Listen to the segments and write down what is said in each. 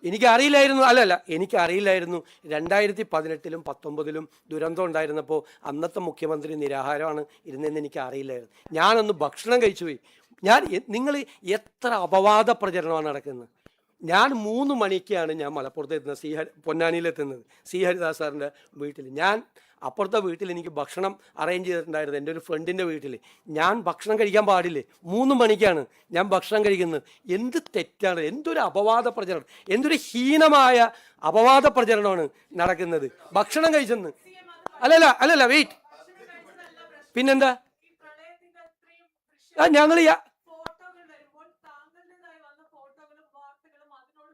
എനിക്കറിയില്ലായിരുന്നു, അല്ലല്ല എനിക്കറിയില്ലായിരുന്നു 2018-ലും 2019-ലും ദുരന്തം ഉണ്ടായിരുന്നപ്പോൾ അന്നത്തെ മുഖ്യമന്ത്രി നിരാഹാരമാണ് ഇരുന്നതെന്ന് എനിക്ക് അറിയില്ലായിരുന്നു. ഞാനൊന്ന് ഭക്ഷണം കഴിച്ചു പോയി. നിങ്ങൾ എത്ര അപവാദ പ്രചരണമാണ് നടക്കുന്നത്. ഞാൻ 3 മണിക്കാണ് ഞാൻ മലപ്പുറത്ത് എത്തുന്നത്, പൊന്നാനിയിലെത്തുന്നത്, സി ഹരിദാസ് സാറിൻ്റെ വീട്ടിൽ. ഞാൻ അപ്പുറത്തെ വീട്ടിൽ എനിക്ക് ഭക്ഷണം അറേഞ്ച് ചെയ്തിട്ടുണ്ടായിരുന്നു, എൻ്റെ ഒരു ഫ്രണ്ടിൻ്റെ വീട്ടിൽ. ഞാൻ ഭക്ഷണം കഴിക്കാൻ പാടില്ലേ, 3 മണിക്കാണ് ഞാൻ ഭക്ഷണം കഴിക്കുന്നത്. എന്ത് തെറ്റാണ്, എന്തൊരു അപവാദ പ്രചരണം, എന്തൊരു ഹീനമായ അപവാദ പ്രചരണമാണ് നടക്കുന്നത്. ഭക്ഷണം കഴിച്ചെന്ന് അല്ലല്ല വെയിറ്റ്, പിന്നെന്താ ഞങ്ങൾ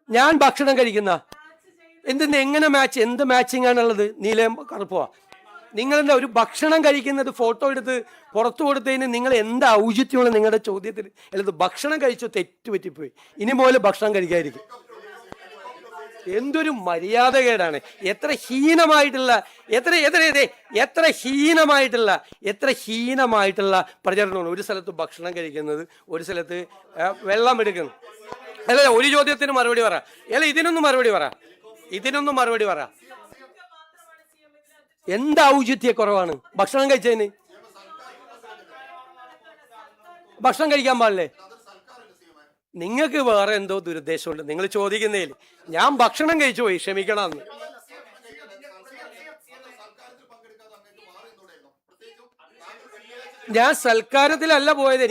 ഞാൻ ഭക്ഷണം കഴിക്കുന്ന എങ്ങനെ മാച്ച്, എന്ത് മാച്ചിങ് ആണുള്ളത്? നീലയും കറുപ്പുവാ. നിങ്ങളെന്താ ഒരു ഭക്ഷണം കഴിക്കുന്നത് ഫോട്ടോ എടുത്ത് പുറത്തു കൊടുത്തതിന് നിങ്ങൾ എന്താ ഔചിത്യമുള്ള നിങ്ങളുടെ ചോദ്യത്തിൽ? അല്ലത് ഭക്ഷണം കഴിച്ചു, തെറ്റുപറ്റിപ്പോയി, ഇനി പോലെ ഭക്ഷണം കഴിക്കാതിരിക്കും. എന്തൊരു മര്യാദകേടാണ്, എത്ര ഹീനമായിട്ടുള്ള പ്രചരണമാണ്. ഒരു സ്ഥലത്ത് ഭക്ഷണം കഴിക്കുന്നത്, ഒരു സ്ഥലത്ത് വെള്ളം എടുക്കുന്നു. അല്ല, ഒരു ചോദ്യത്തിന് മറുപടി പറ. അല്ല, ഇതിനൊന്നും മറുപടി പറ. എന്ത് ഔചിത്യക്കുറവാണ് ഭക്ഷണം കഴിച്ചതിന്? ഭക്ഷണം കഴിക്കാൻ പാടില്ലേ? നിങ്ങൾക്ക് വേറെ എന്തോ ദുരുദ്ദേശമുണ്ട് നിങ്ങൾ ചോദിക്കുന്നതിൽ. ഞാൻ ഭക്ഷണം കഴിച്ചു പോയി, ക്ഷമിക്കണം. ഞാൻ സൽക്കാരത്തിലല്ല പോയത്.